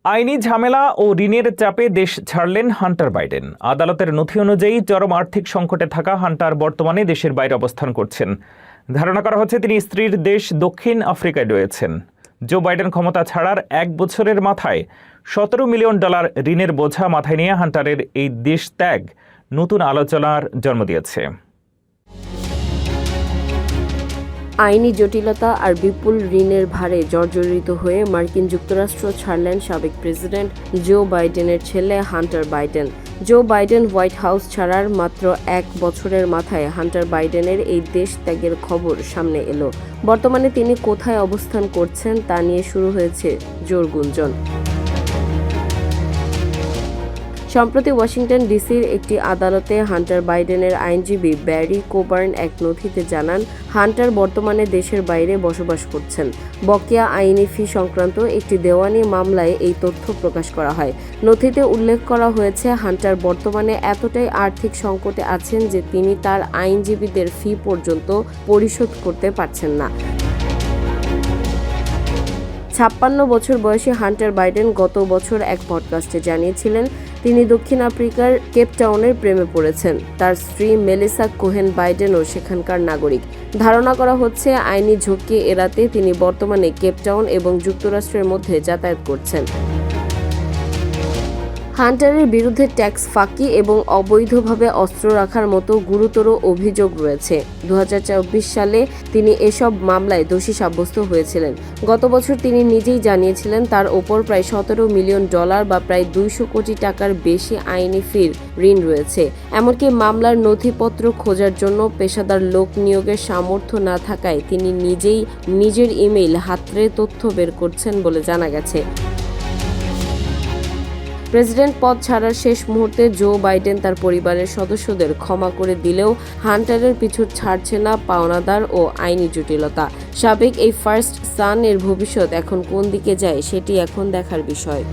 আইনি ঝামেলা ও ঋণের চাপে দেশ ছাড়লেন হান্টার বাইডেন। আদালতের নথি অনুযায়ী চরম আর্থিক সংকটে থাকা হান্টার বর্তমানে দেশের বাইরে অবস্থান করছেন। ধারণা করা হচ্ছে তিনি স্ত্রীর দেশ দক্ষিণ আফ্রিকায় রয়েছেন। জো বাইডেন ক্ষমতা ছাড়ার 1 বছরের মাথায় $17 মিলিয়ন ঋণের বোঝা মাথায় নিয়ে হান্টারের এই দেশ ত্যাগ নতুন আলোচনার জন্ম দিয়েছে। আইনি জটিলতা আর বিপুল ঋণের ভারে জর্জরিত হয়ে মার্কিন যুক্তরাষ্ট্র ছাড়লেন সাবেক প্রেসিডেন্ট জো বাইডেনের ছেলে Hunter Biden. Joe Biden White House ছাড়ার মাত্র 1 বছরের মাথায় হান্টার বাইডেনের এই দেশ ত্যাগের খবর সামনে এলো। বর্তমানে তিনি কোথায় অবস্থান করছেন তা নিয়ে শুরু হয়েছে জোর গুঞ্জন। সম্প্রতি ওয়াশিংটন ডিসির একটি আদালতে হান্টার বাইডেনের আইনজীবী ব্যারি কোবার্ন এক নথিতে জানান, হান্টার বর্তমানে দেশের বাইরে বসবাস করছেন। বকেয়া আইনি ফি সংক্রান্ত একটি দেওয়ানি মামলায় এই তথ্য প্রকাশ করা হয়। নথিতে উল্লেখ করা হয়েছে, হান্টার বর্তমানে এতটাই আর্থিক সংকটে আছেন যে তিনি তার আইনজীবীদের ফি পর্যন্ত পরিশোধ করতে পারছেন না। 56 বছর বয়সী হান্টার বাইডেন গত বছর এক পডকাস্টে জানিয়েছিলেন তিনি দক্ষিণ আফ্রিকার কেপটাউনের প্রেমে পড়েছেন। তার স্ত্রী মেলিসা কোহেন বাইডেনও সেখানকার নাগরিক। ধারণা করা হচ্ছে আইনি ঝুঁকি এড়াতে তিনি বর্তমানে কেপটাউন এবং যুক্তরাষ্ট্রের মধ্যে যাতায়াত করছেন। হান্টারের বিরুদ্ধে ট্যাক্স ফাঁকি এবং অবৈধভাবে অস্ত্র রাখার মতো গুরুতর অভিযোগ রয়েছে। 2024 সালে তিনি এসব মামলায় দোষী সাব্যস্ত হয়েছিলেন। গত বছর তিনি নিজেই জানিয়েছিলেন তার ওপর প্রায় $17 মিলিয়ন বা প্রায় 200 কোটি টাকার বেশি আইনি ফির ঋণ রয়েছে। এমনকি মামলার নথিপত্র খোঁজার জন্য পেশাদার লোক নিয়োগের সামর্থ্য না থাকায় তিনি নিজেই নিজের ইমেইল হাতড়ে তথ্য বের করছেন বলে জানা গেছে। প্রেসিডেন্ট পদ ছাড়ার শেষ মুহূর্তে জো বাইডেন তার পরিবারের সদস্যদের ক্ষমা করে দিলেও হান্টারের পিছু ছাড়ছে না পাওনাদার ও আইনি জটিলতা। সাবেক এই ফার্স্ট সান এর ভবিষ্যৎ এখন কোন দিকে যায় সেটি এখন দেখার বিষয়।